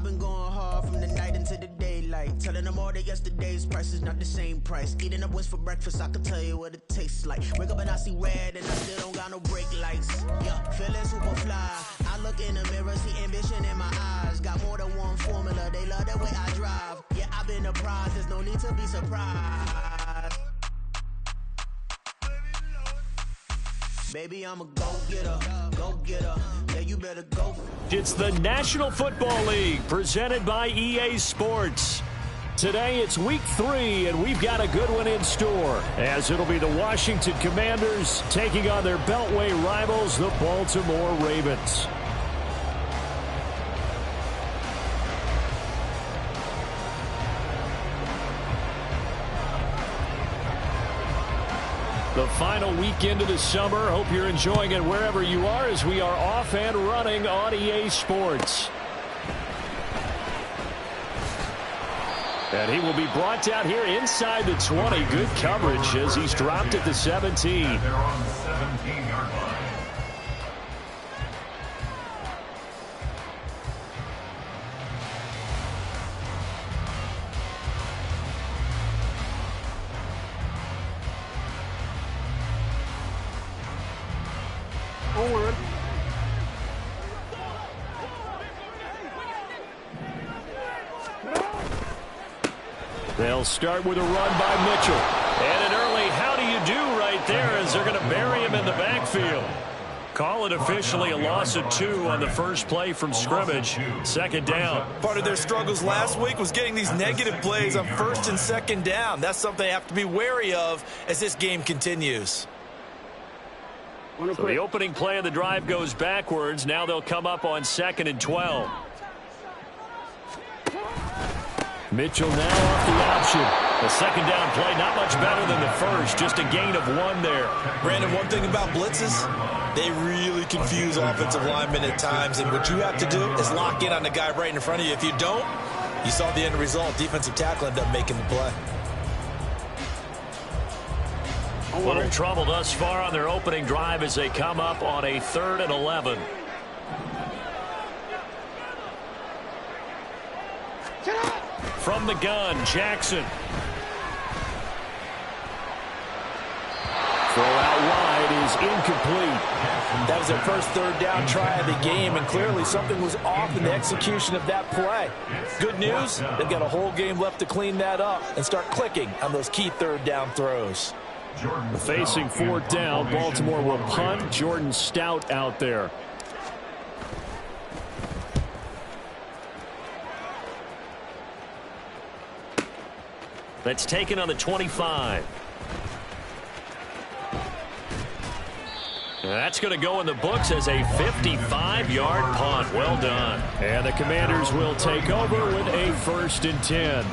been going hard from the night into the daylight. Telling them all that yesterday's price is not the same price. Eating up wings for breakfast, I can tell you what it tastes like. Wake up and I see red and I still don't got no brake lights. Yeah, feeling super fly. I look in the mirror, see ambition in my eyes. Got more than one formula, they love the way I drive. Yeah, I've been a prize, there's no need to be surprised. Baby, I'm a go-getter, go-getter. Yeah, you better go. It's the National Football League presented by EA Sports. Today it's week 3, and we've got a good one in store, as it'll be the Washington Commanders taking on their Beltway rivals, the Baltimore Ravens. The final weekend of the summer. Hope you're enjoying it wherever you are, as we are off and running on EA Sports. And he will be brought down here inside the 20. Good coverage as he's dropped at the 17. They're on the 17-yard line. They'll start with a run by Mitchell. And an early how do you do right there, as they're going to bury him in the backfield. Call it officially a loss of 2 on the first play from scrimmage. Second down. Part of their struggles last week was getting these negative plays on first and second down. That's something they have to be wary of as this game continues. So the opening play of the drive goes backwards. Now they'll come up on 2nd and 12. Mitchell now off the option. The second down play, not much better than the first. Just a gain of 1 there. Brandon, one thing about blitzes, they really confuse offensive linemen at times. And what you have to do is lock in on the guy right in front of you. If you don't, you saw the end result. Defensive tackle ended up making the play. A little trouble thus far on their opening drive as they come up on a 3rd and 11. From the gun, Jackson. Throw out wide is incomplete. That was their first 3rd down try of the game, and clearly something was off in the execution of that play. Good news, they've got a whole game left to clean that up and start clicking on those key 3rd down throws. Facing 4th down, Baltimore will punt. Jordan Stout out there. That's taken on the 25. That's going to go in the books as a 55-yard punt. Well done. And the Commanders will take over with a 1st and 10.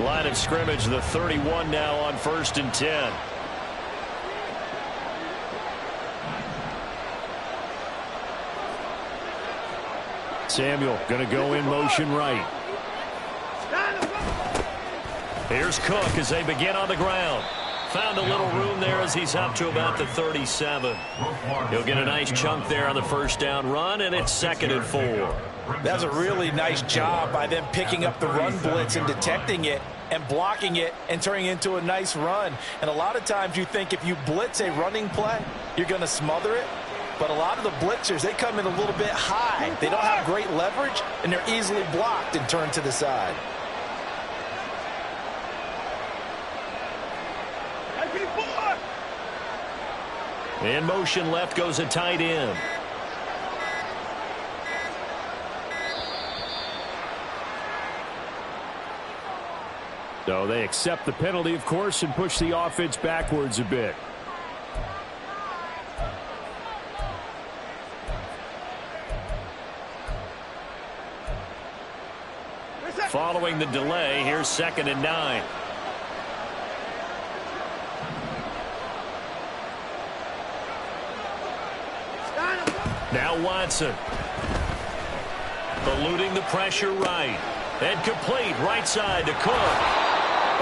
Line of scrimmage, the 31 now on 1st and 10. Samuel going to go in motion right. Here's Cook as they begin on the ground. Found a little room there as he's up to about the 37. He'll get a nice chunk there on the 1st down run, and it's 2nd and 4. That's a really nice job by them picking up the run blitz and detecting it and blocking it and turning it into a nice run. And a lot of times you think if you blitz a running play, you're going to smother it. But a lot of the blitzers, they come in a little bit high. They don't have great leverage, and they're easily blocked and turned to the side. In motion left goes a tight end. So they accept the penalty, of course, and push the offense backwards a bit. Following the delay, here's 2nd and 9. Now Watson. Eluding the pressure right. And complete right side to Cook.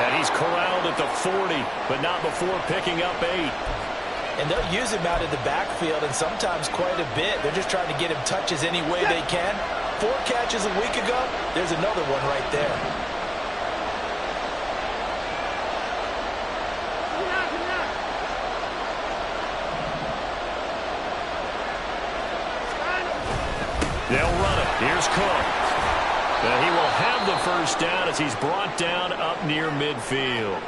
And he's corralled at the 40, but not before picking up 8. And they'll use him out in the backfield, and sometimes quite a bit. They're just trying to get him touches any way they can. 4 catches a week ago, there's another one right there. They'll run it. Here's Cook. And he will have the first down as he's brought down up near midfield.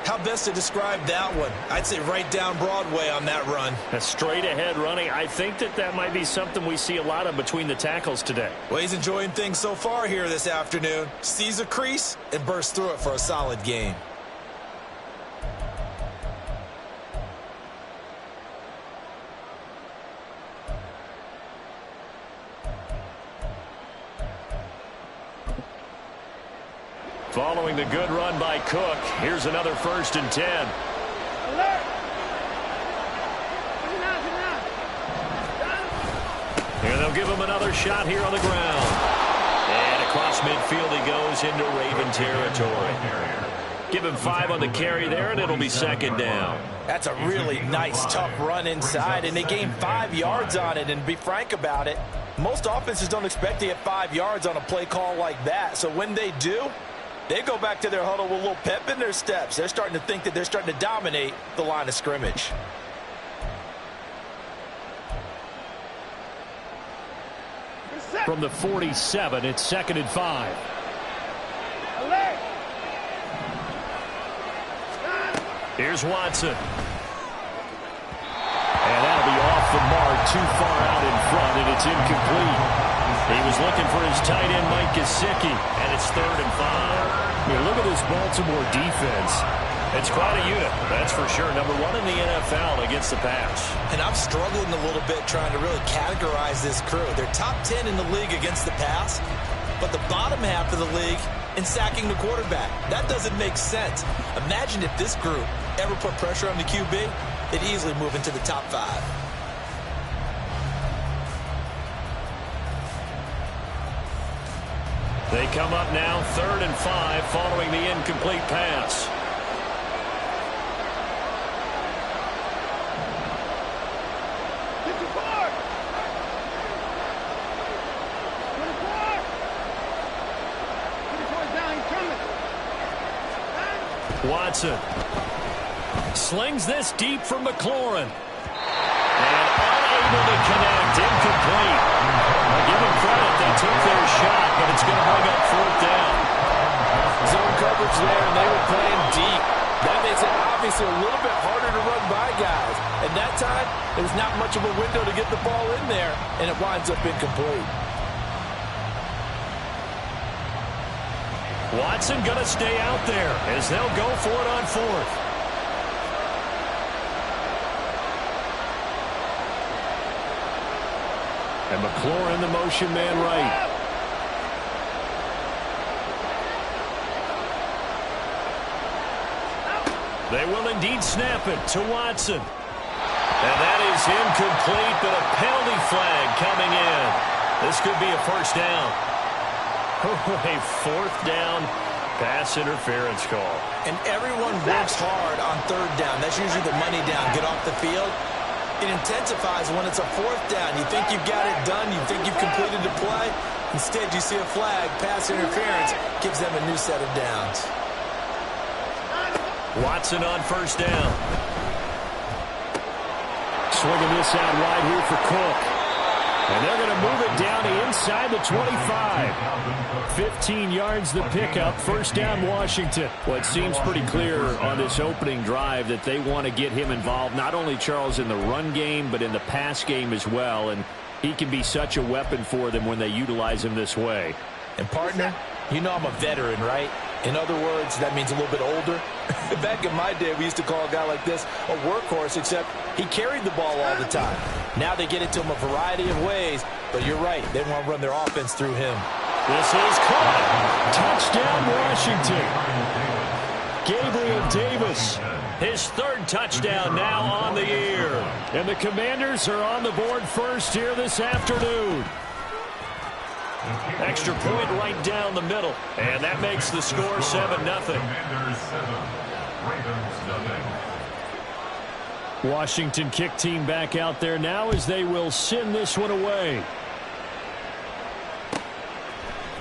How best to describe that one? I'd say right down Broadway on that run. A straight ahead running. I think that might be something we see a lot of between the tackles today. Well, he's enjoying things so far here this afternoon. Sees a crease and bursts through it for a solid gain. Following the good run by Cook, here's another 1st and 10. And they'll give him another shot here on the ground. And across midfield he goes into Raven territory. Give him 5 on the carry there, and it'll be 2nd down. That's a really nice, tough run inside, and they gained 5 yards on it. And to be frank about it, most offenses don't expect to get 5 yards on a play call like that. So when they do, they go back to their huddle with a little pep in their steps. They're starting to think that they're starting to dominate the line of scrimmage. From the 47, it's 2nd and 5. Here's Watson. And that'll be off the mark, too far out in front, and it's incomplete. He was looking for his tight end, Mike Gesicki, and it's 3rd and 5. I mean, look at this Baltimore defense. It's quite a unit, that's for sure. Number 1 in the NFL against the pass. And I'm struggling a little bit trying to really categorize this crew. They're top 10 in the league against the pass, but the bottom half of the league in sacking the quarterback. That doesn't make sense. Imagine if this group ever put pressure on the QB, they'd easily move into the top 5. They come up now 3rd and 5 following the incomplete pass. Watson slings this deep from McLaurin. And unable to connect, incomplete. I'll give them credit, they took their shot, but it's going to bring up 4th down. Zone coverage there, and they were playing deep. That makes it obviously a little bit harder to run by guys. And that time, there was not much of a window to get the ball in there, and it winds up incomplete. Watson going to stay out there as they'll go for it on 4th. And McLaurin, the motion man right. They will indeed snap it to Watson. And that is incomplete, but a penalty flag coming in. This could be a 1st down. A 4th down pass interference call. And everyone works hard on 3rd down. That's usually the money down. Get off the field. It intensifies when it's a 4th down. You think you've got it done. You think you've completed the play. Instead, you see a flag, pass interference, gives them a new set of downs. Watson on 1st down. Swinging this out wide here for Cook. And they're going to move it down to inside the 25. 15 yards the pickup. 1st down, Washington. Well, it seems pretty clear on this opening drive that they want to get him involved, not only, Charles, in the run game, but in the pass game as well. And he can be such a weapon for them when they utilize him this way. And, partner, you know I'm a veteran, right? In other words, that means a little bit older. Back in my day, we used to call a guy like this a workhorse, except he carried the ball all the time. Now they get it to him a variety of ways, but you're right. They want to run their offense through him. This is caught. Touchdown, Washington. Gabriel Davis, his 3rd touchdown now on the year. And the Commanders are on the board first here this afternoon. Extra point right down the middle. And that makes the score 7-0. Commanders 7, Ravens 0. Washington kick team back out there now as they will send this one away.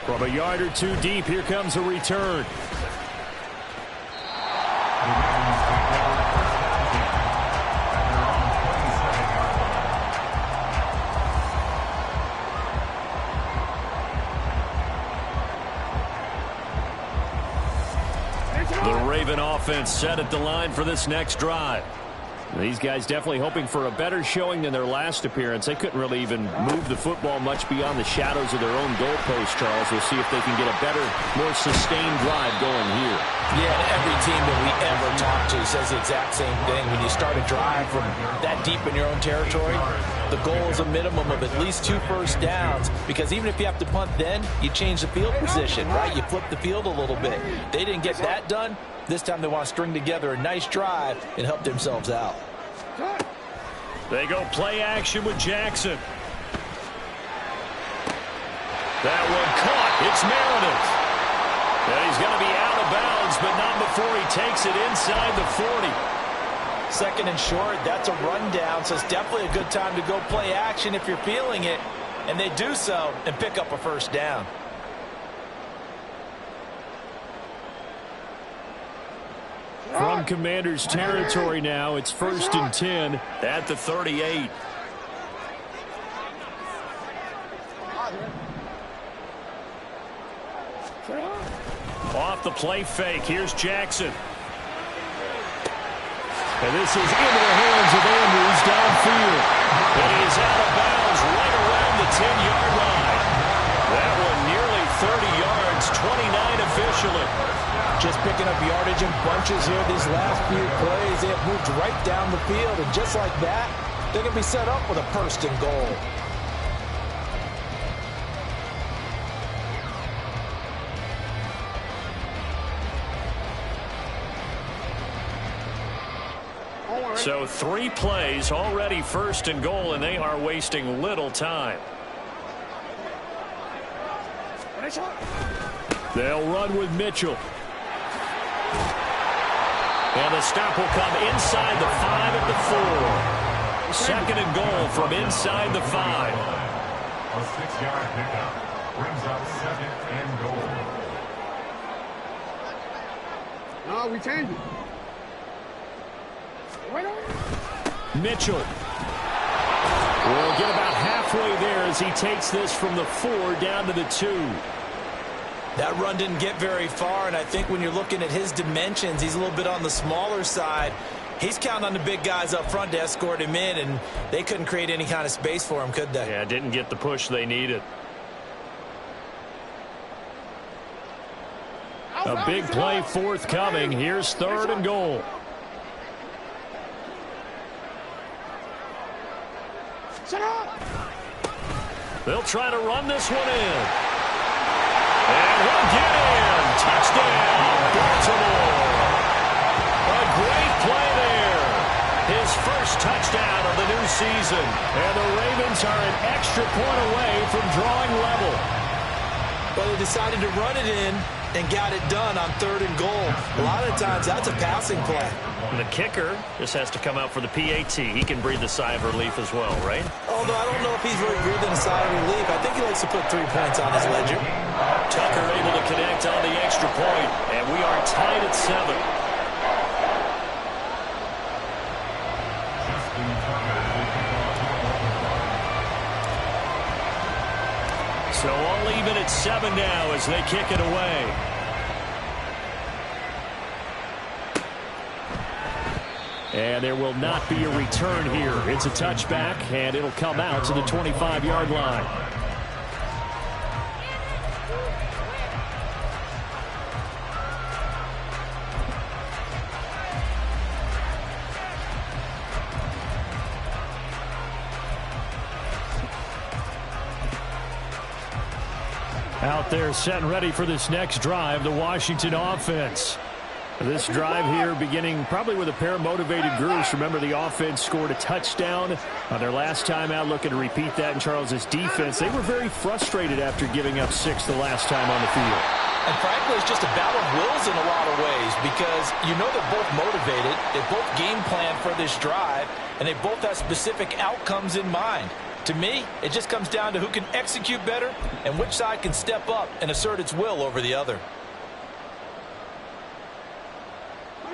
From a yard or two deep, here comes a return. The Raven offense set at the line for this next drive. These guys definitely hoping for a better showing than their last appearance. They couldn't really even move the football much beyond the shadows of their own goalpost, Charles. We'll see if they can get a better, more sustained drive going here. Yeah, and every team that we ever talk to says the exact same thing. When you start a drive from that deep in your own territory, the goal is a minimum of at least 2 first downs, because even if you have to punt then, you change the field position, right? You flip the field a little bit. They didn't get that done. This time they want to string together a nice drive and help themselves out. They go play action with Jackson. That one caught. It's Meredith. And he's going to be out of bounds, but not before he takes it inside the 40. Second and short, that's a rundown, so it's definitely a good time to go play action if you're feeling it. And they do so and pick up a first down. From Commanders territory now, it's 1st and 10 at the 38. Off the play fake, here's Jackson. And this is into the hands of Andrews downfield. And he is out of bounds right around the 10-yard line. That one nearly 30 yards, 29 officially. Just picking up yardage in bunches here these last few plays. They have moved right down the field, and just like that, they're going to be set up with a 1st and goal. So 3 plays, already 1st and goal, and they are wasting little time. They'll run with Mitchell. And the stop will come inside the 5 at the 4. 2nd and goal from inside the 5. A 6-yard pickup brings up 2nd and goal. No, we change it. Mitchell will get about halfway there as he takes this from the 4 down to the 2. That run didn't get very far, and I think when you're looking at his dimensions, he's a little bit on the smaller side. He's counting on the big guys up front to escort him in, and they couldn't create any kind of space for him, could they? Yeah, didn't get the push they needed. A big play forthcoming. Here's 3rd and goal. They'll try to run this one in. And he'll get in. Touchdown, Baltimore. A great play there. His first touchdown of the new season. And the Ravens are an extra point away from drawing level. Well, they decided to run it in and got it done on 3rd and goal. A lot of times that's a passing play. And the kicker just has to come out for the PAT. He can breathe a sigh of relief as well, right? Although I don't know if he's really breathing a sigh of relief. I think he likes to put 3 points on his ledger. Tucker able to connect on the extra point, and we are tied at 7. So all even at 7 now as they kick it away. And there will not be a return here. It's a touchback, and it'll come out to the 25-yard line. Out there set and ready for this next drive, the Washington offense. This drive here beginning probably with a pair of motivated groups. Remember, the offense scored a touchdown on their last time out, looking to repeat that in Charles's defense. They were very frustrated after giving up 6 the last time on the field. And frankly, it's just a battle of wills in a lot of ways because you know they're both motivated. They both game plan for this drive, and they both have specific outcomes in mind. To me, it just comes down to who can execute better and which side can step up and assert its will over the other.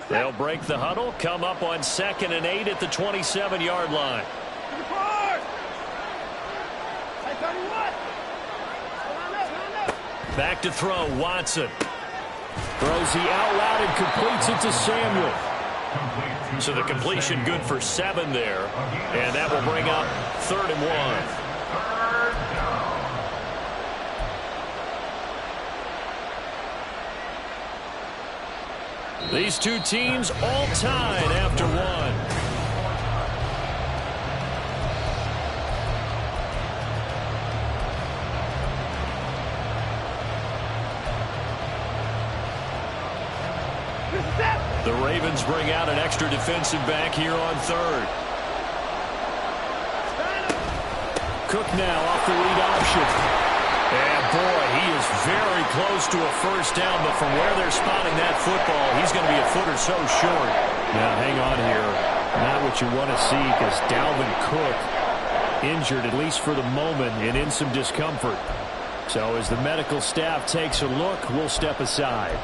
They'll break the huddle, come up on 2nd and 8 at the 27-yard line. Back to throw, Watson. Throws the out route and completes it to Samuel. So the completion good for 7 there. And that will bring up 3rd and 1. These two teams all tied after 1. The Ravens bring out an extra defensive back here on 3rd. Cook now off the read option. And boy, he is very close to a first down, but from where they're spotting that football, he's going to be a foot or so short. Now, hang on here. Not what you want to see because Dalvin Cook injured, at least for the moment, and in some discomfort. So as the medical staff takes a look, we'll step aside.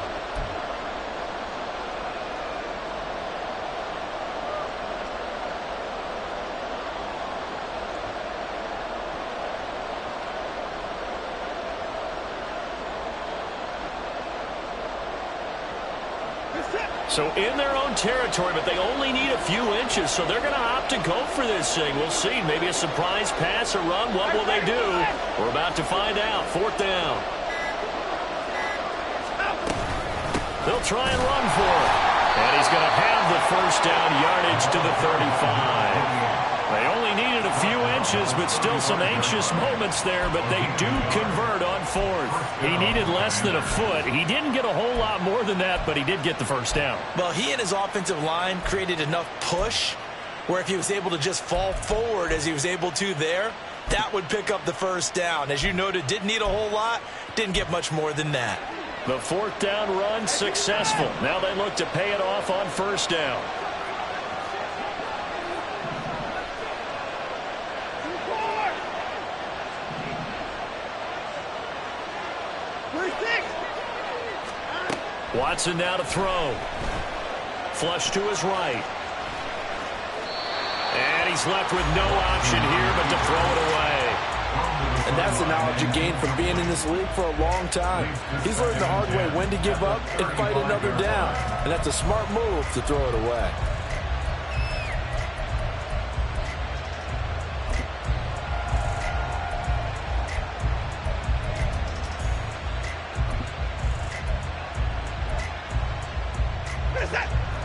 So in their own territory, but they only need a few inches, so they're going to opt to go for this thing. We'll see. Maybe a surprise pass or run. What will they do? We're about to find out. 4th down. They'll try and run for it. And he's going to have the first down, yardage to the 35. They only needed a few inches, but still some anxious moments there, but they do convert on 4th. He needed less than a foot. He didn't get a whole lot more than that, but he did get the first down. Well, he and his offensive line created enough push where if he was able to just fall forward as he was able to there, that would pick up the first down. As you noted, didn't need a whole lot, didn't get much more than that. The 4th down run successful. Now they look to pay it off on 1st down. Watson now to throw. Flush to his right. And he's left with no option here but to throw it away. And that's the knowledge you gain from being in this league for a long time. He's learned the hard way when to give up and fight another down. And that's a smart move to throw it away.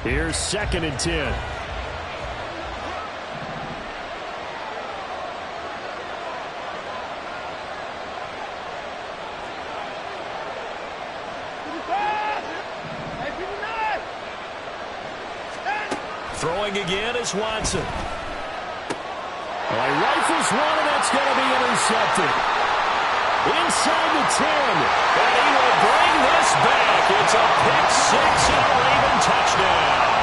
Here's 2nd and 10. Throwing again is Watson. Well, he rifles one, and that's going to be intercepted. Inside the 10, and he will bring this back. It's a pick 6 and a Raven touchdown.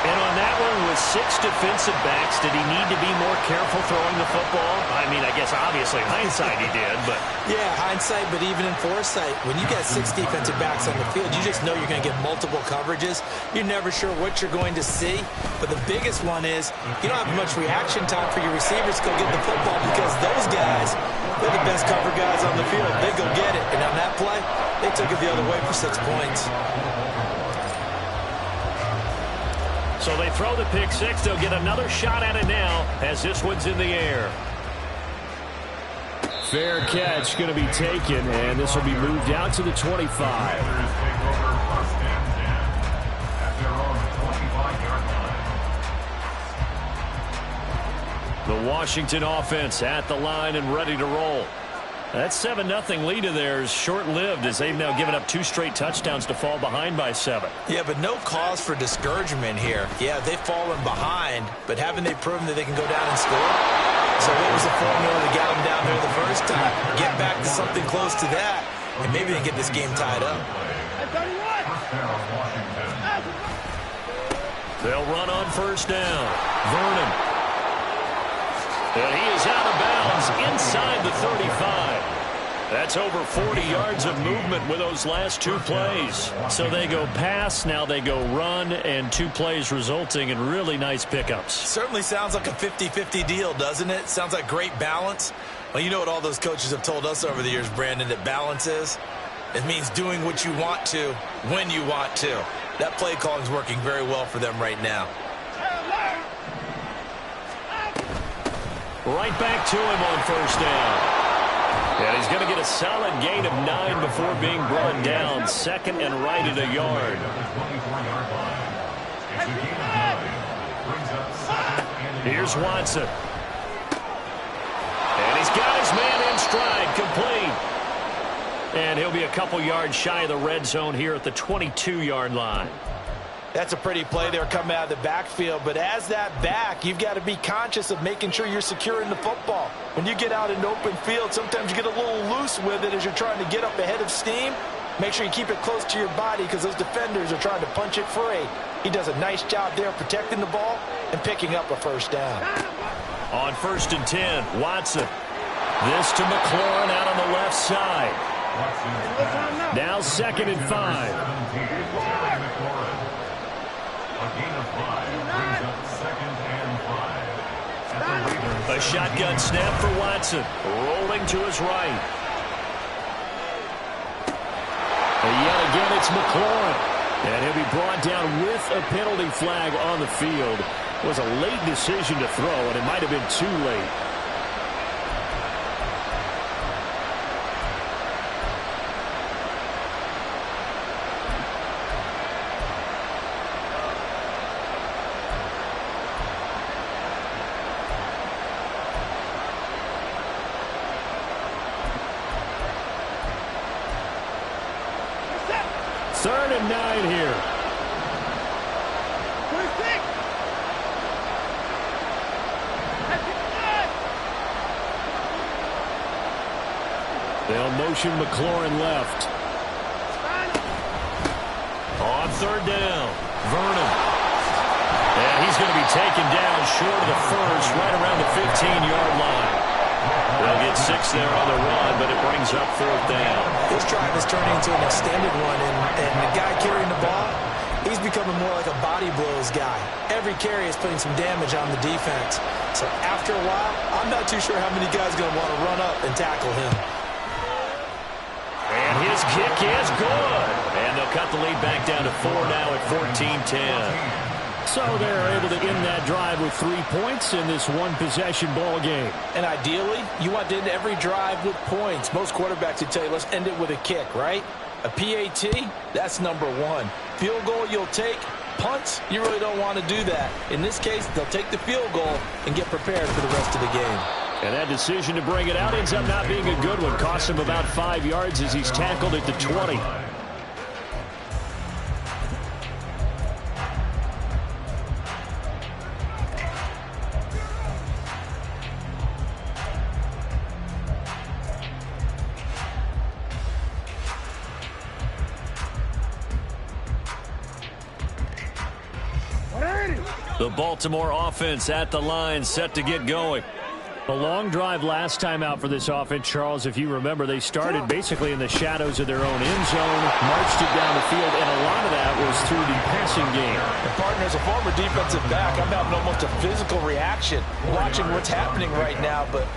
And on that one, with 6 defensive backs, did he need to be more careful throwing the football? I mean, I guess obviously in hindsight he did, but... Yeah, hindsight, but even in foresight, when you got 6 defensive backs on the field, you just know you're going to get multiple coverages. You're never sure what you're going to see. But the biggest one is you don't have much reaction time for your receivers to go get the football because those guys, they're the best cover guys on the field. They go get it. And on that play, they took it the other way for 6 points. So they throw the pick 6. They'll get another shot at it now as this one's in the air. Fair catch going to be taken, and this will be moved out to the 25. The Washington offense at the line and ready to roll. That 7-0 lead of theirs short-lived as they've now given up 2 straight touchdowns to fall behind by 7. Yeah, but no cause for discouragement here. Yeah, they've fallen behind, but haven't they proven that they can go down and score? So what was the formula that got them down there the first time? Get back to something close to that, and maybe they get this game tied up. They'll run on first down. Vernon. And he is out of bounds inside the 35. That's over 40 yards of movement with those last 2 plays. So they go pass, now they go run, and 2 plays resulting in really nice pickups. Certainly sounds like a 50-50 deal, doesn't it? Sounds like great balance. Well, you know what all those coaches have told us over the years, Brandon, that balance is? It means doing what you want to when you want to. That play calling is working very well for them right now. Right back to him on first down. And he's going to get a solid gain of 9 before being brought down. Second and right at a yard. Here's Watson. And he's got his man in stride, complete. And he'll be a couple yards shy of the red zone here at the 22-yard line. That's a pretty play there coming out of the backfield, but as that back, you've got to be conscious of making sure you're securing the football. When you get out in open field, sometimes you get a little loose with it as you're trying to get up ahead of steam. Make sure you keep it close to your body because those defenders are trying to punch it free. He does a nice job there protecting the ball and picking up a first down. On first and 10, Watson. This to McLaurin out on the left side. Now second and 5. A shotgun snap for Watson. Rolling to his right. And yet again, it's McLaurin. And he'll be brought down with a penalty flag on the field. It was a late decision to throw, and it might have been too late. Third and 9 here. They'll motion McLaurin left. On third down, Vernon. And he's going to be taken down short of the first, right around the 15-yard line. They'll get 6 there on the run, but it brings up fourth down. This drive is turning into an extended one, and the guy carrying the ball, he's becoming more like a body blows guy. Every carry is putting some damage on the defense. So after a while, I'm not too sure how many guys are going to want to run up and tackle him. And his kick is good. And they'll cut the lead back down to 4 now at 14-10. So they're able to end that drive with 3 points in this one-possession ball game. And ideally, you want to end every drive with points. Most quarterbacks would tell you, let's end it with a kick, right? A PAT, that's number 1. Field goal you'll take. Punts, you really don't want to do that. In this case, they'll take the field goal and get prepared for the rest of the game. And that decision to bring it out ends up not being a good one. Costs him about 5 yards as he's tackled at the 20. The Baltimore offense at the line, set to get going. A long drive last time out for this offense, Charles. If you remember, they started basically in the shadows of their own end zone, marched it down the field, and a lot of that was through the passing game. And partner, as a former defensive back, I'm having almost a physical reaction watching what's happening right now. But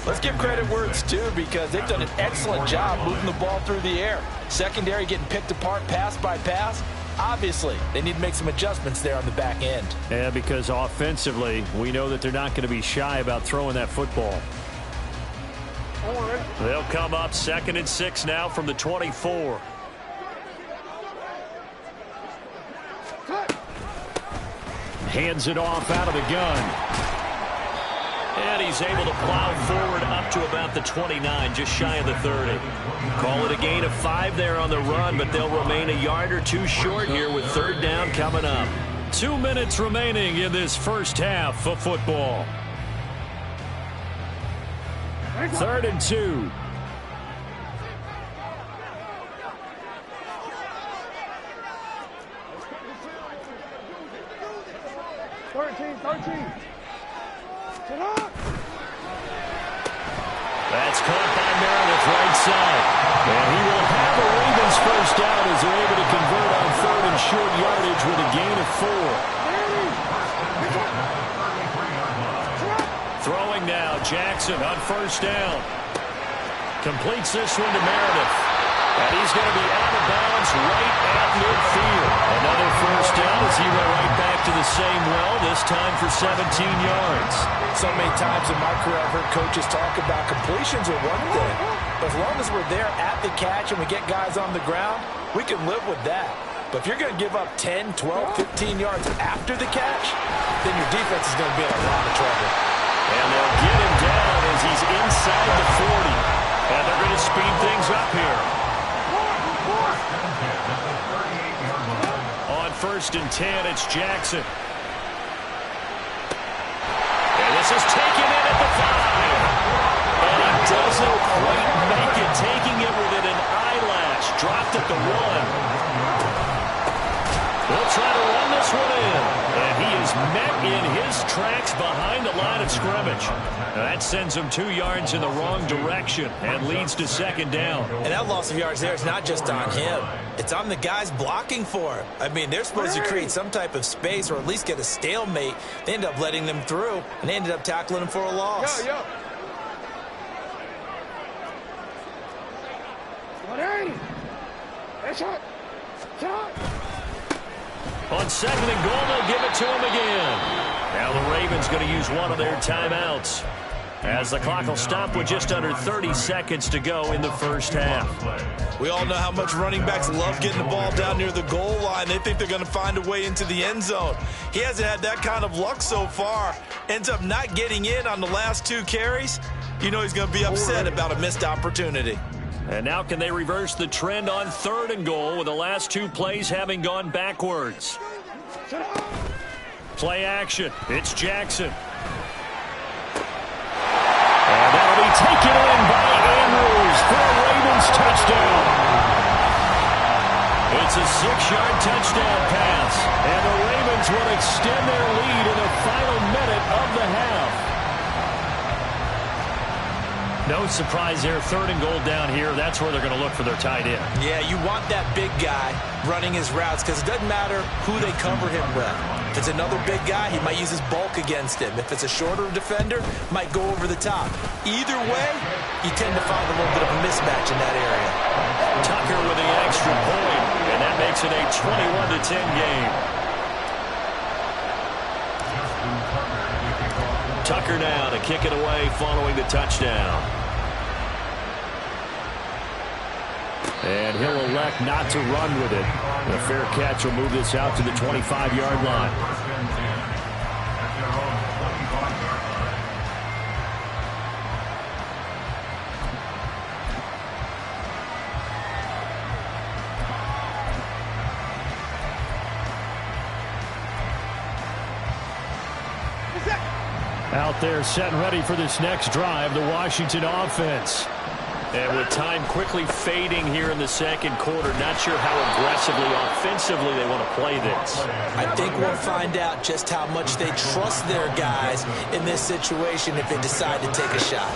let's give credit where it's due because they've done an excellent job moving the ball through the air. Secondary getting picked apart pass by pass. Obviously, they need to make some adjustments there on the back end. Yeah, because offensively, we know that they're not going to be shy about throwing that football. They'll come up 2nd and 6 now from the 24. Hands it off out of the gun. And he's able to plow forward up to about the 29, just shy of the 30. Call it a gain of 5 there on the run, but they'll remain a yard or two short here with third down coming up. 2 minutes remaining in this first half of football. 3rd and 2. That's caught by Meredith right side. And he will have a Ravens first down as they're able to convert on 3rd and short yardage with a gain of 4. Throwing now, Jackson on first down. Completes this one to Meredith. And he's going to be out of bounds right at midfield. Another first down as he went right back to the same well, this time for 17 yards. So many times in my career I've heard coaches talk about completions are one thing. But as long as we're there at the catch and we get guys on the ground, we can live with that. But if you're going to give up 10, 12, 15 yards after the catch, then your defense is going to be in a lot of trouble. And they'll get him down as he's inside the 40. And they're going to speed things up here. On 1st and 10, it's Jackson. And this is taken in at the 5. And he doesn't quite make it, taking it within an eyelash. Dropped at the 1. They'll try to run this one in. And he is met in his tracks behind the line of scrimmage. That sends him 2 yards in the wrong direction and leads to 2nd down. And that loss of yards there is not just on him. It's on the guys blocking for him. I mean, they're supposed to create some type of space or at least get a stalemate. They end up letting them through, and they ended up tackling him for a loss. On 2nd and goal, they'll give it to him again. Now the Ravens going to use one of their timeouts, as the clock will stop with just under 30 seconds to go in the first half. We all know how much running backs love getting the ball down near the goal line. They think they're going to find a way into the end zone. He hasn't had that kind of luck so far. Ends up not getting in on the last 2 carries. You know he's going to be upset about a missed opportunity. And now can they reverse the trend on 3rd and goal with the last 2 plays having gone backwards? Play action. It's Jackson. And that'll be taken in by Andrews for a Ravens touchdown. It's a 6-yard touchdown pass. And the Ravens will extend their lead in the final minute of the half. No surprise there, 3rd and goal down here. That's where they're going to look for their tight end. Yeah, you want that big guy running his routes because it doesn't matter who they cover him with. If it's another big guy, he might use his bulk against him. If it's a shorter defender, might go over the top. Either way, you tend to find a little bit of a mismatch in that area. Tucker with the extra point, and that makes it a 21-10 game. Tucker now to kick it away following the touchdown. And he'll elect not to run with it. And a fair catch will move this out to the 25-yard line. Out there set and ready for this next drive, the Washington offense. And with time quickly fading here in the second quarter, not sure how aggressively, offensively they want to play this. I think we'll find out just how much they trust their guys in this situation if they decide to take a shot.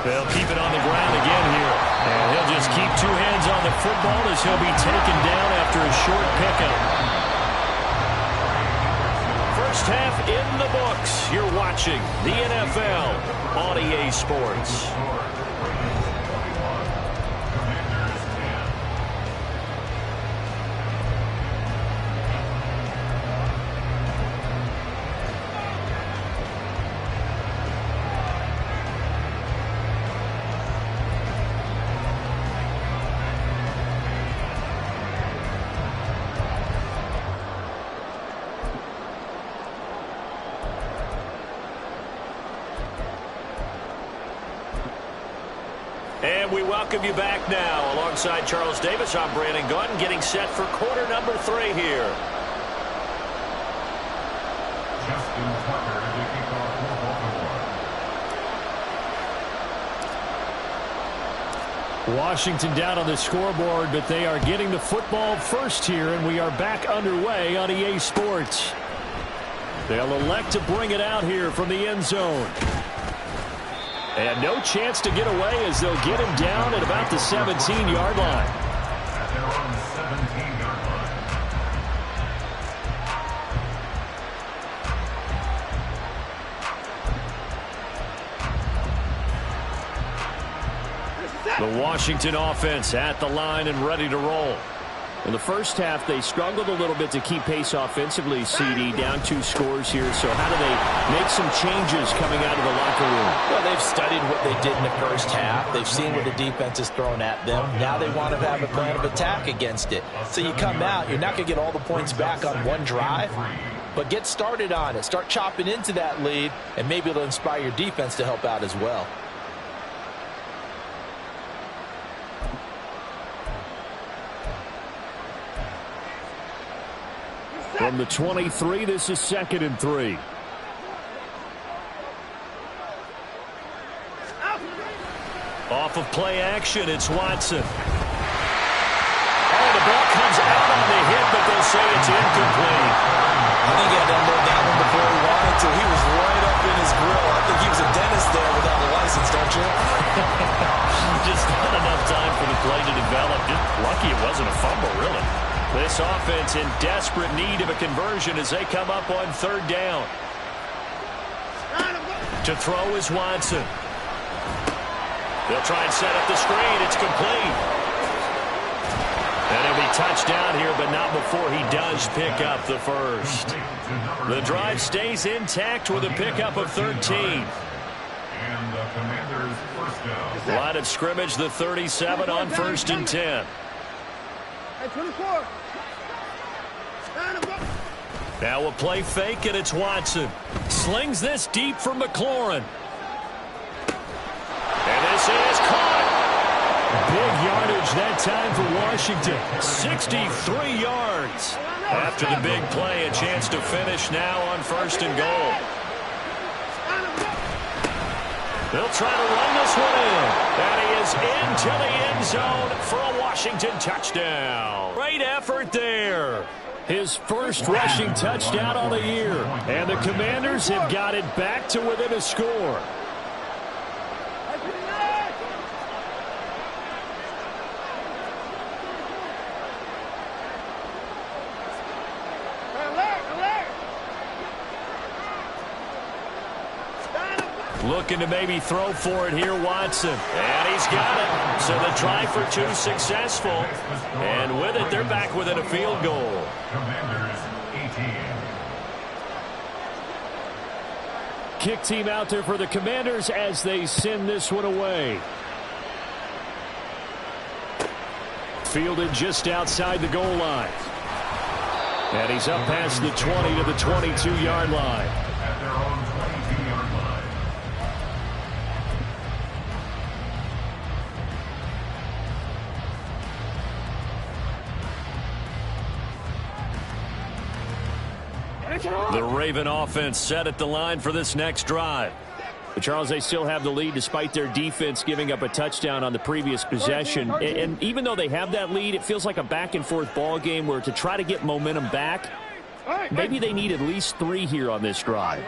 They'll keep it on the ground again here. And he'll just keep 2 hands on the football as he'll be taken down after a short pickup. First half in the books. You're watching the NFL on EA Sports. And we welcome you back now. Alongside Charles Davis, I'm Brandon Gunn, getting set for quarter number 3 here. Justin Tucker to kick off for Baltimore. Washington down on the scoreboard, but they are getting the football first here, and we are back underway on EA Sports. They'll elect to bring it out here from the end zone. And no chance to get away as they'll get him down at about the 17-yard line. At their own 17-yard line. The Washington offense at the line and ready to roll. In the first half, they struggled a little bit to keep pace offensively, CD, down 2 scores here. So how do they make some changes coming out of the locker room? Well, they've studied what they did in the first half. They've seen what the defense is throwing at them. Now they want to have a plan of attack against it. So you come out, you're not going to get all the points back on one drive, but get started on it. Start chopping into that lead, and maybe it'll inspire your defense to help out as well. From the 23, this is 2nd and 3. Off of play action, it's Watson. Oh, the ball comes out on the hit, but they'll say it's incomplete. I think he had to unload that one before he wanted to. He was right up in his grill. I think he was a dentist there without a license, don't you? Just not enough time for the play to develop. Just lucky it wasn't a fumble, really. This offense in desperate need of a conversion as they come up on 3rd down. To throw is Watson. They'll try and set up the screen. It's complete. And it'll be touchdown here, but not before he does pick up the first. The drive stays intact with a pickup of 13. And the Commanders' first down. Line of scrimmage, the 37 on 1st and 10. Hey, 24. Now a play fake, and it's Watson. Slings this deep for McLaurin. And this is caught. Big yardage that time for Washington. 63 yards. After the big play, a chance to finish now on 1st and goal. They'll try to run this one in. And he is into the end zone for a Washington touchdown. Great effort there. His first rushing touchdown on the year. And the Commanders have got it back to within a score. Looking to maybe throw for it here, Watson. And he's got it. So the try for 2 successful. And with it, they're back within a field goal. Commanders 18. Kick team out there for the Commanders as they send this one away. Fielded just outside the goal line. And he's up past the 20 to the 22-yard line. At their own 22-yard line. The Raven offense set at the line for this next drive. But Charles, they still have the lead despite their defense giving up a touchdown on the previous possession. And even though they have that lead, it feels like a back-and-forth ball game where to try to get momentum back, maybe they need at least 3 here on this drive.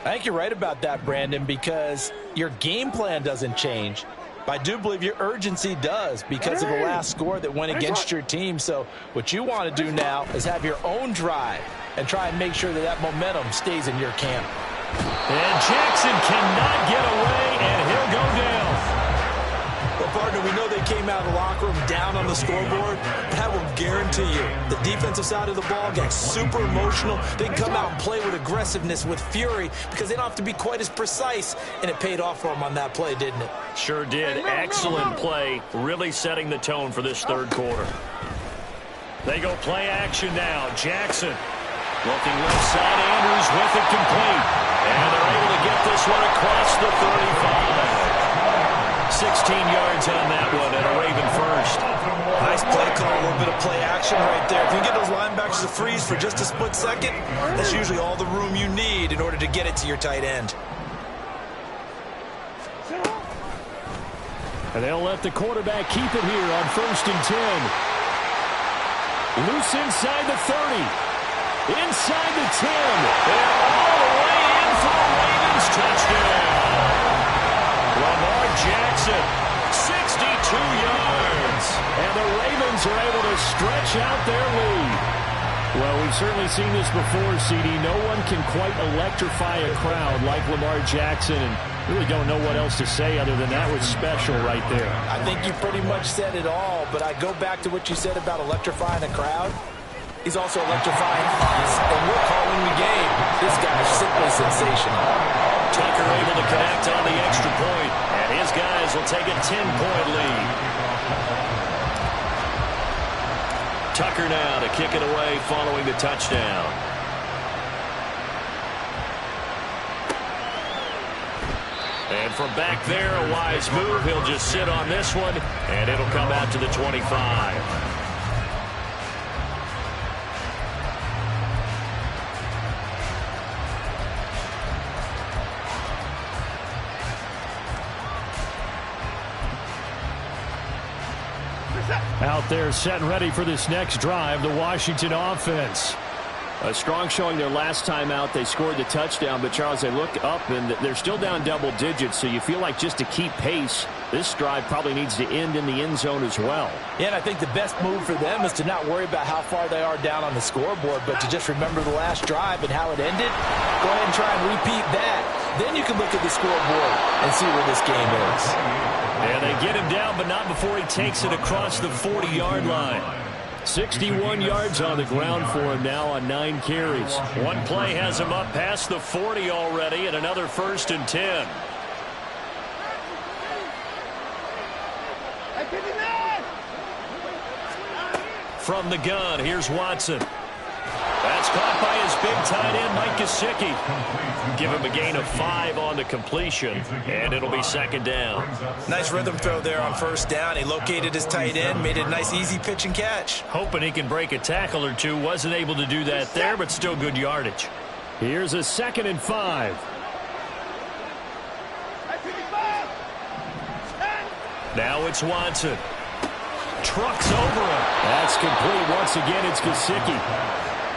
I think you're right about that, Brandon, because your game plan doesn't change. But I do believe your urgency does because of the last score that went against your team. So what you want to do now is have your own drive and try and make sure that that momentum stays in your camp. And Jackson cannot get away, and he'll go down. Well, partner, we know they came out of the locker room down on the scoreboard. That will guarantee you the defensive side of the ball got super emotional. They can come out and play with aggressiveness, with fury, because they don't have to be quite as precise, and it paid off for them on that play, didn't it? Sure did. Excellent play, really setting the tone for this 3rd quarter. They go play action now. Jackson looking left side. Andrews with it complete. And they're able to get this one across the 35. 16 yards on that one, and a Raven first. Nice play call, a little bit of play action right there. If you get those linebackers to freeze for just a split second, that's usually all the room you need in order to get it to your tight end. And they'll let the quarterback keep it here on 1st and 10. Loose inside the 30. Inside the 10. And all the way in for a Ravens touchdown. Lamar Jackson, 62 yards. And the Ravens are able to stretch out their lead. Well, we've certainly seen this before, CD. No one can quite electrify a crowd like Lamar Jackson, and really don't know what else to say other than that was special right there. I think you pretty much said it all, but I go back to what you said about electrifying a crowd. He's also electrifying us, and we're calling the game. This guy is simply sensational. Tucker able to connect on the extra point, and his guys will take a 10-point lead. Tucker now to kick it away following the touchdown. And from back there, a wise move. He'll just sit on this one, and it'll come out to the 25. Out there set and ready for this next drive, the Washington offense. A strong showing their last time out. They scored the touchdown, but Charles, they look up and they're still down double digits, so you feel like just to keep pace, this drive probably needs to end in the end zone as well. Yeah, and I think the best move for them is to not worry about how far they are down on the scoreboard, but to just remember the last drive and how it ended. Go ahead and try and repeat that. Then you can look at the scoreboard and see where this game is. And they get him down, but not before he takes it across the 40-yard line. 61 yards on the ground for him now on 9 carries. One play has him up past the 40 already, and another 1st and 10. From the gun, here's Watson. That's caught by his big tight end, Mike Gesicki. Give him a gain of 5 on the completion, and it'll be 2nd down. Nice rhythm throw there on 1st down. He located his tight end, made it a nice easy pitch and catch. Hoping he can break a tackle or two. Wasn't able to do that there, but still good yardage. Here's a 2nd and 5. Now it's Watson. Trucks over him. That's complete. Once again, it's Gesicki.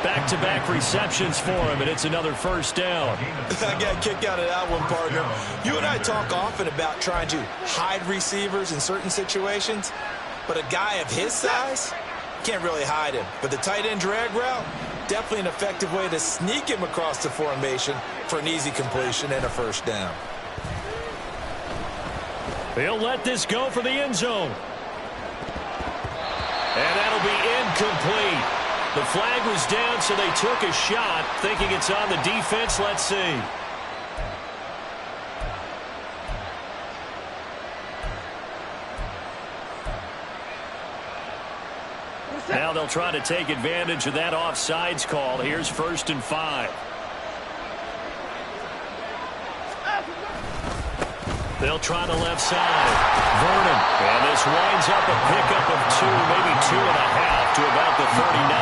Back-to-back receptions for him, and it's another 1st down. I got a kick out of that one, partner. You and I talk often about trying to hide receivers in certain situations, but a guy of his size can't really hide him. But the tight end drag route, definitely an effective way to sneak him across the formation for an easy completion and a 1st down. They'll let this go for the end zone. And that'll be incomplete. The flag was down, so they took a shot, thinking it's on the defense. Let's see. Now they'll try to take advantage of that offsides call. Here's 1st and 5. They'll try the left side. Vernon. And this winds up a pickup of 2, maybe 2.5 to about the 39.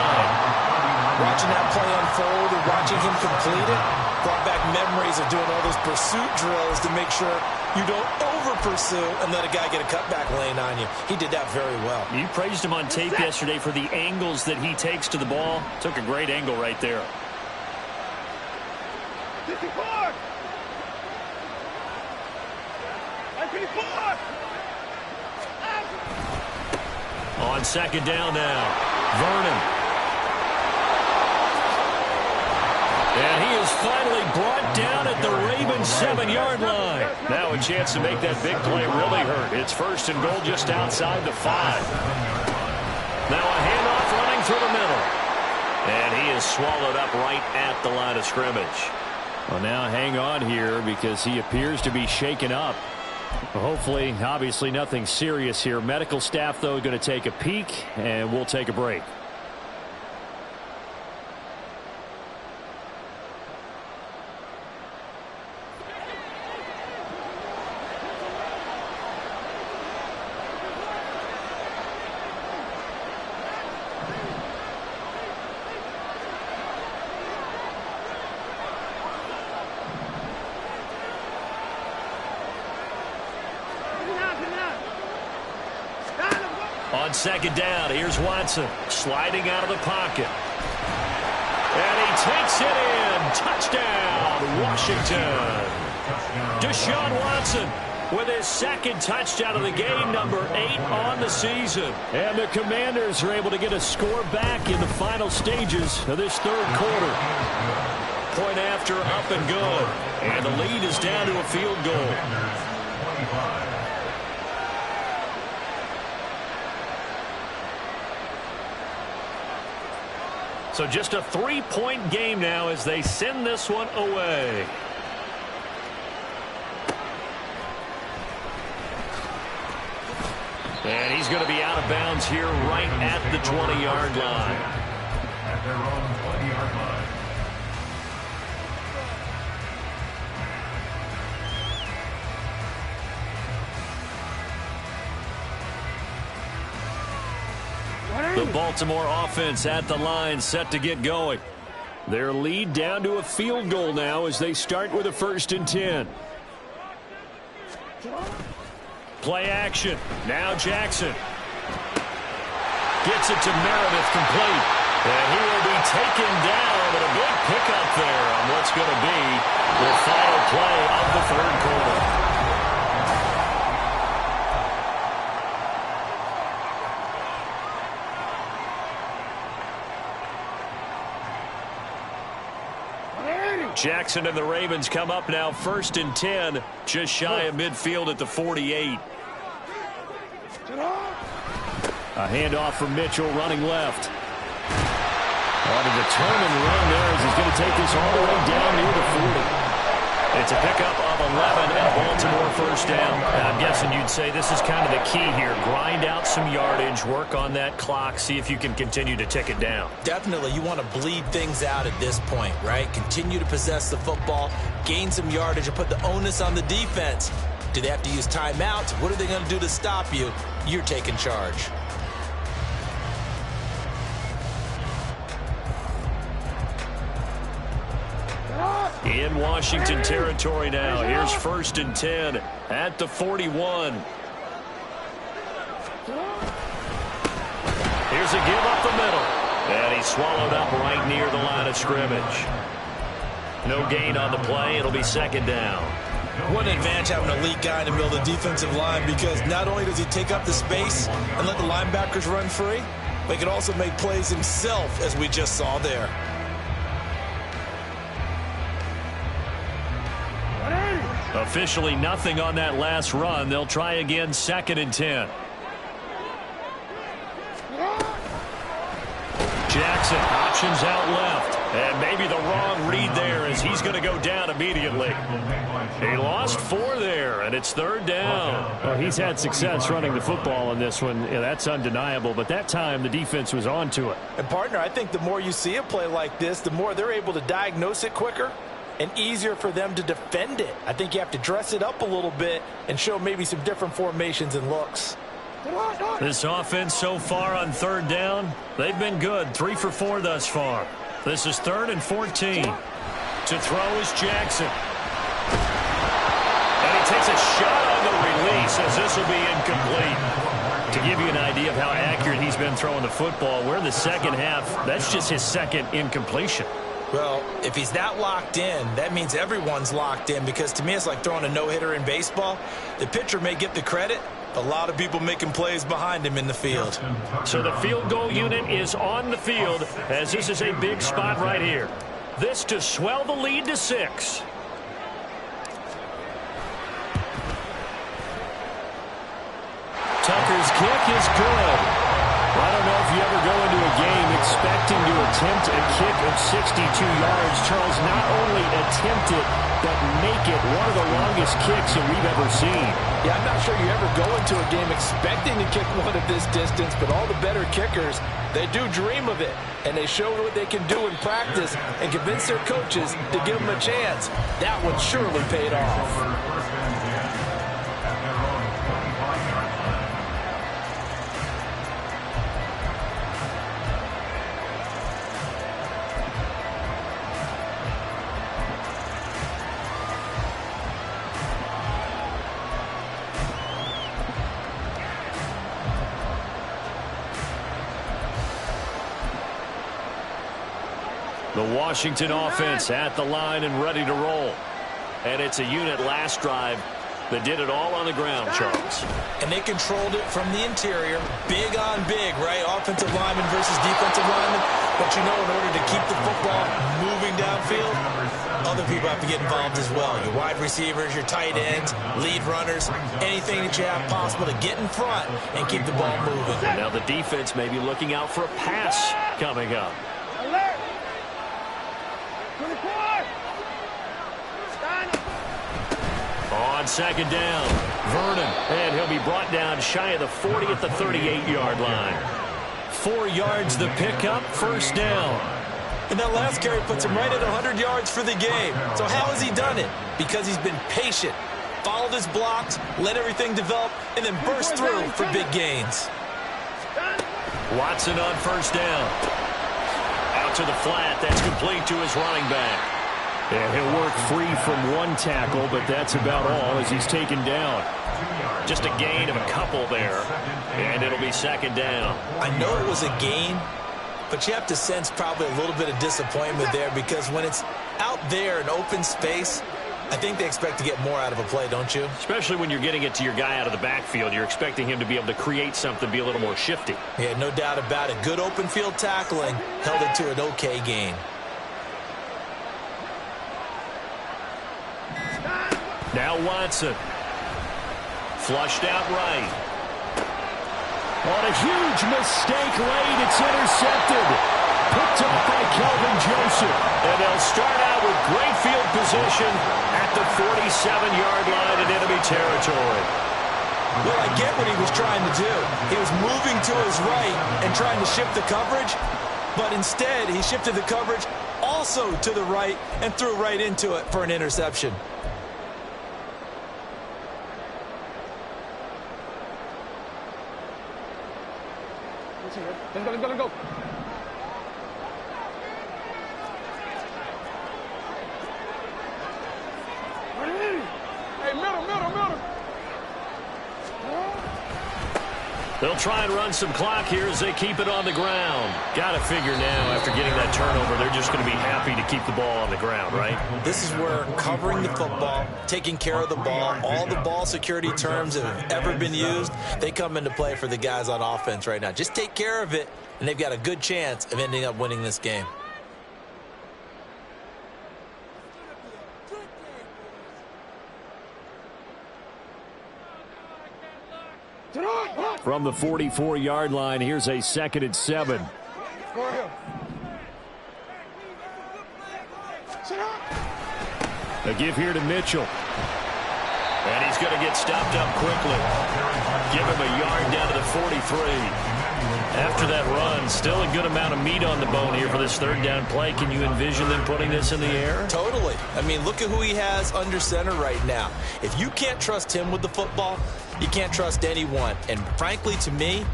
Watching that play unfold and watching him complete it brought back memories of doing all those pursuit drills to make sure you don't over-pursue and let a guy get a cutback lane on you. He did that very well. You praised him on tape yesterday for the angles that he takes to the ball. Took a great angle right there. 54! On 2nd down now, Vernon. And he is finally brought down at the Ravens 7-yard line. Now a chance to make that big play really hurt. It's 1st and goal just outside the 5. Now a handoff running through the middle. And he is swallowed up right at the line of scrimmage. Well, now hang on here because he appears to be shaken up. Hopefully, obviously nothing serious here. Medical staff, though, going to take a peek, and we'll take a break. On second down, here's Watson sliding out of the pocket. And he takes it in. Touchdown, Washington. Deshaun Watson with his second touchdown of the game, number 8 on the season. And the Commanders are able to get a score back in the final stages of this third quarter. Point after, up and good. And the lead is down to a field goal. So just a 3-point game now as they send this one away. And he's going to be out of bounds here right at the 20-yard line. At their own 20-yard line. The Baltimore offense at the line, set to get going. Their lead down to a field goal now as they start with a 1st and 10. Play action. Now Jackson. Gets it to Meredith, complete. And he will be taken down, but a big pickup there on what's going to be the final play of the third quarter. Jackson and the Ravens come up now 1st and 10, just shy of midfield at the 48. A handoff from Mitchell running left. On a determined run there as he's going to take this all the way down near the 40. It's a pickup of 11 and a Baltimore 1st down. And I'm guessing you'd say this is kind of the key here. Grind out some yardage, work on that clock, see if you can continue to tick it down. Definitely, you want to bleed things out at this point, right? Continue to possess the football, gain some yardage, and put the onus on the defense. Do they have to use timeouts? What are they going to do to stop you? You're taking charge. In Washington territory now. Here's 1st and 10 at the 41. Here's a give up the middle. And he's swallowed up right near the line of scrimmage. No gain on the play. It'll be 2nd down. What an advantage having an elite guy in the middle of the defensive line, because not only does he take up the space and let the linebackers run free, but he can also make plays himself, as we just saw there. Officially nothing on that last run. They'll try again, 2nd and 10. Jackson options out left. And maybe the wrong read there as he's going to go down immediately. He lost 4 there, and it's 3rd down. Well, he's had success running the football in this one. Yeah, that's undeniable. But that time, the defense was on to it. And, partner, I think the more you see a play like this, the more they're able to diagnose it quicker and easier for them to defend it. I think you have to dress it up a little bit and show maybe some different formations and looks. This offense so far on 3rd down, they've been good. 3 for 4 thus far. This is 3rd and 14. To throw is Jackson. And he takes a shot on the release as this will be incomplete. To give you an idea of how accurate he's been throwing the football, we're in the second half. That's just his 2nd incompletion. Well, if he's that locked in, that means everyone's locked in, because to me it's like throwing a no-hitter in baseball. The pitcher may get the credit, but a lot of people making plays behind him in the field. So the field goal unit is on the field as this is a big spot right here. This to swell the lead to 6. Tucker's kick is good. I don't know if you ever go into a game expecting to attempt a kick of 62 yards. Charles, not only attempt it, but make it one of the longest kicks that we've ever seen. Yeah, I'm not sure you ever go into a game expecting to kick one of this distance, but all the better kickers, they do dream of it, and they show what they can do in practice and convince their coaches to give them a chance. That one surely paid off. The Washington offense at the line and ready to roll. And it's a unit last drive that did it all on the ground, Charles. And they controlled it from the interior. Big on big, right? Offensive lineman versus defensive lineman. But you know, in order to keep the football moving downfield, other people have to get involved as well. Your wide receivers, your tight ends, lead runners, anything that you have possible to get in front and keep the ball moving. And now the defense may be looking out for a pass coming up. Alert! 24! Stand. On second down, Vernon, and he'll be brought down shy of the 40 at the 38-yard line. 4 yards the pickup, first down. And that last carry puts him right at 100 yards for the game. So how has he done it? Because he's been patient, followed his blocks, let everything develop, and then burst through for big gains. Watson on first down. Out to the flat, that's complete to his running back. Yeah, he'll work free from one tackle, but that's about all as he's taken down. Just a gain of a couple there, and it'll be second down. I know it was a gain, but you have to sense probably a little bit of disappointment there because when it's out there in open space, I think they expect to get more out of a play, don't you? Especially when you're getting it to your guy out of the backfield. You're expecting him to be able to create something, be a little more shifty. Yeah, no doubt about it. Good open field tackling held it to an okay gain. Now Watson. Flushed out right. On a huge mistake late, it's intercepted. Picked up by Kelvin Joseph. And they'll start out with great field position at the 47-yard line in enemy territory. Well, I get what he was trying to do. He was moving to his right and trying to shift the coverage, but instead he shifted the coverage also to the right and threw right into it for an interception. Let's go. Hey, middle. They'll try and run some clock here as they keep it on the ground. Got to figure now, after getting that turnover, they're just going to be happy to keep the ball on the ground, right? This is where covering the football, taking care of the ball, all the ball security terms that have ever been used, they come into play for the guys on offense right now. Just take care of it, and they've got a good chance of ending up winning this game. From the 44-yard line, here's a 2nd and 7. A give here to Mitchell. And he's going to get stopped up quickly. Give him a yard down to the 43. After that run, still a good amount of meat on the bone here for this third down play. Can you envision them putting this in the air? Totally. I mean, look at who he has under center right now. If you can't trust him with the football, you can't trust anyone. And frankly, to me,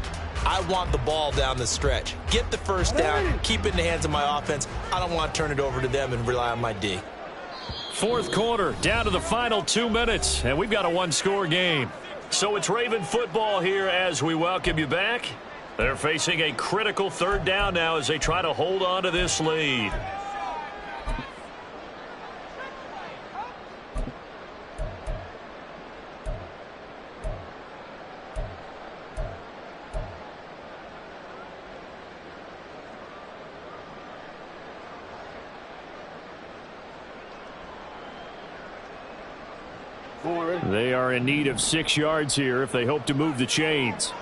I want the ball down the stretch. Get the first down, keep it in the hands of my offense. I don't want to turn it over to them and rely on my D. Fourth quarter, down to the final 2 minutes, and we've got a one-score game. So it's Raven football here as we welcome you back. They're facing a critical third down now as they try to hold on to this lead. They are in need of 6 yards here if they hope to move the chains.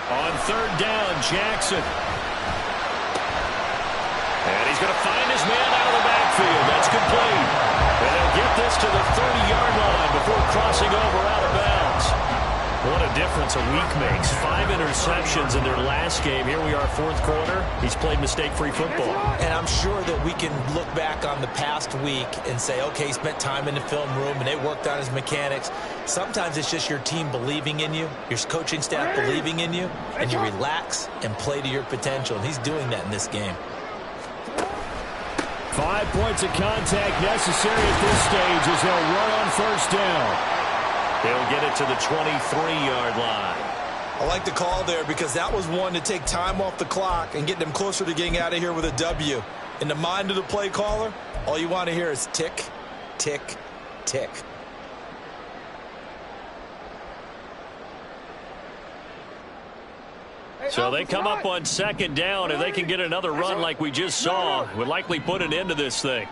On third down, Jackson. And he's going to find his man out of the backfield. That's complete. And they'll get this to the 30-yard line before crossing over out of bounds. What a difference a week makes. 5 interceptions in their last game. Here we are, fourth quarter. He's played mistake-free football. And I'm sure that we can look back on the past week and say, okay, he spent time in the film room and they worked on his mechanics. Sometimes it's just your team believing in you, your coaching staff believing in you, and you relax and play to your potential. And he's doing that in this game. 5 points of contact necessary at this stage as they'll run on first down. They'll get it to the 23-yard line. I like the call there because that was one to take time off the clock and get them closer to getting out of here with a W. In the mind of the play caller, all you want to hear is tick, tick, tick. So they come up on second down. If they can get another run like we just saw, would likely put an end to this thing.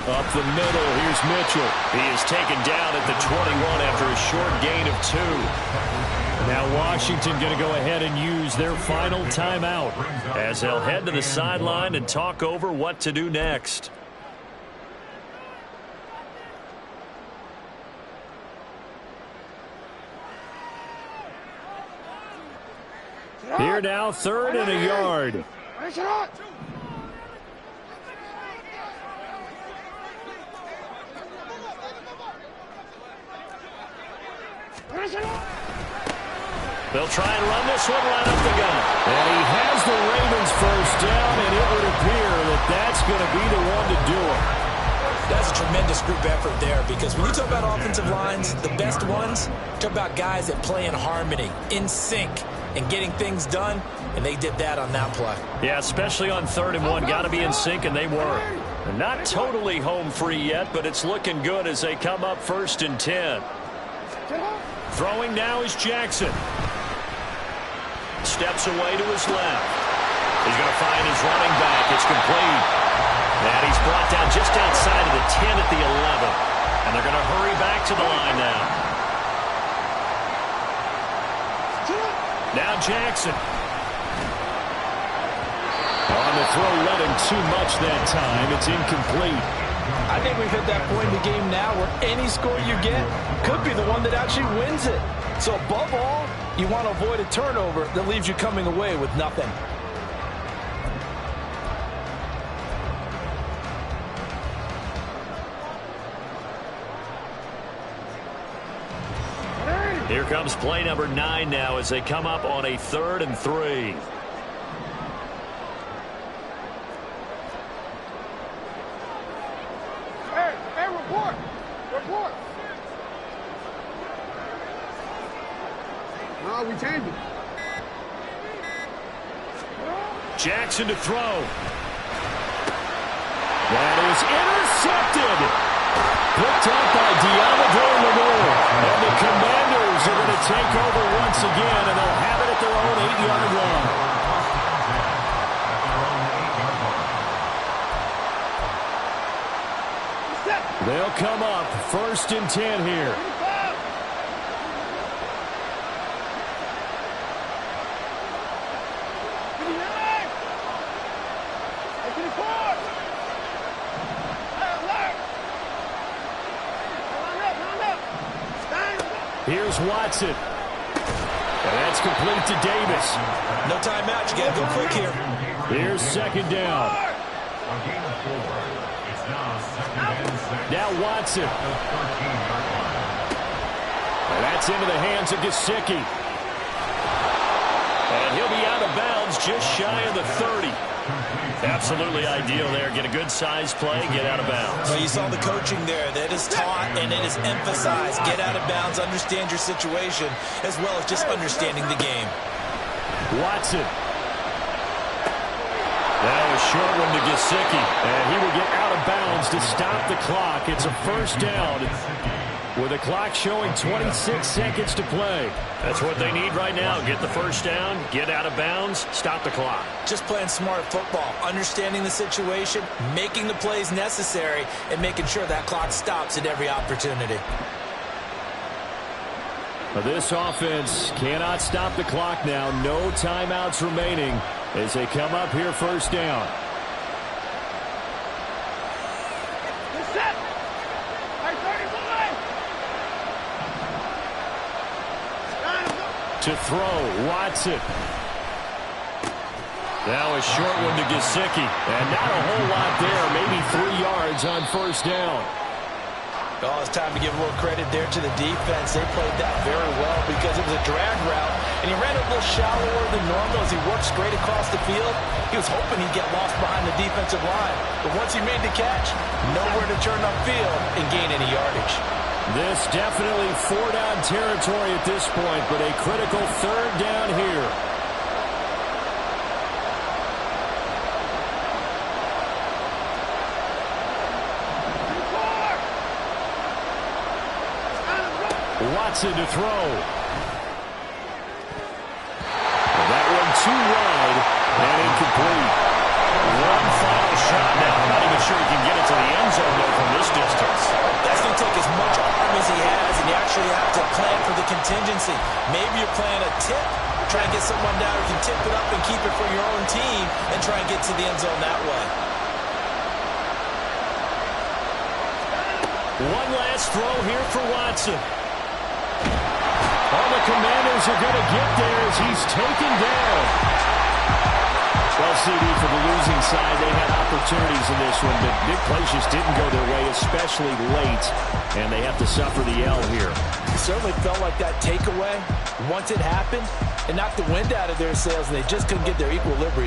Up the middle, here's Mitchell. He is taken down at the 21 after a short gain of 2. Now Washington going to go ahead and use their final timeout as they'll head to the sideline and talk over what to do next. Here now, 3rd and a yard. They'll try and run this one right up the gut. And he has the Ravens first down, and it would appear that that's going to be the one to do it. That's a tremendous group effort there because when you talk about offensive lines, the best ones, talk about guys that play in harmony, in sync, and getting things done, and they did that on that play. Yeah, especially on 3rd and 1. Got to be in sync, and they were. They're not totally home free yet, but it's looking good as they come up 1st and 10. Throwing now is Jackson. Steps away to his left. He's going to find his running back. It's complete. And he's brought down just outside of the 10 at the 11. And they're going to hurry back to the line now. Now Jackson. On the throw, led him too much that time. It's incomplete. I think we've hit that point in the game now where any score you get could be the one that actually wins it. So above all, you want to avoid a turnover that leaves you coming away with nothing. Here comes play number 9 now as they come up on a 3rd and 3. Hey, report. Report. No, we changed it. Jackson to throw. That is intercepted. Picked up by DeAndre Lenore. And the Commanders are going to take over once again, and they'll have it at their own 8-yard line. They'll come up 1st and 10 here. Here's Watson. And that's complete to Davis. No timeout. You got to go quick here. Here's 2nd down. Now Watson. And that's into the hands of Gesicki. And he'll be out of bounds just shy of the 30. Absolutely ideal there. Get a good size play, get out of bounds. Well, you saw the coaching there. That is taught and it is emphasized. Get out of bounds, understand your situation, as well as just understanding the game. Watson. That was short one to Gesicki. And he will get out of bounds to stop the clock. It's a 1st down with the clock showing 26 seconds to play. That's what they need right now. Get the 1st down, get out of bounds, stop the clock. Just playing smart football, understanding the situation, making the plays necessary, and making sure that clock stops at every opportunity. This offense cannot stop the clock now. No timeouts remaining as they come up here 1st down. To throw, Watson. Now a short one to Gesicki. And not a whole lot there. Maybe 3 yards on 1st down. Oh, it's time to give a little credit there to the defense. They played that very well because it was a drag route. And he ran a little shallower than normal as he worked straight across the field. He was hoping he'd get lost behind the defensive line. But once he made the catch, nowhere to turn upfield and gain any yardage. This definitely four-down territory at this point, but a critical third down here. Watson to throw. That one too wide and incomplete. One final shot now. I'm not even sure he can get it to the end zone though from this distance. That's going to take as much arm as he has, and you actually have to plan for the contingency. Maybe you're playing a tip, try and get someone down who can tip it up and keep it for your own team and try and get to the end zone that way. One last throw here for Watson. All the Commanders are going to get there as he's taken down. Well, CD, for the losing side, they had opportunities in this one, but big plays just didn't go their way, especially late, and they have to suffer the L here. It certainly felt like that takeaway, once it happened, it knocked the wind out of their sails, and they just couldn't get their equilibrium.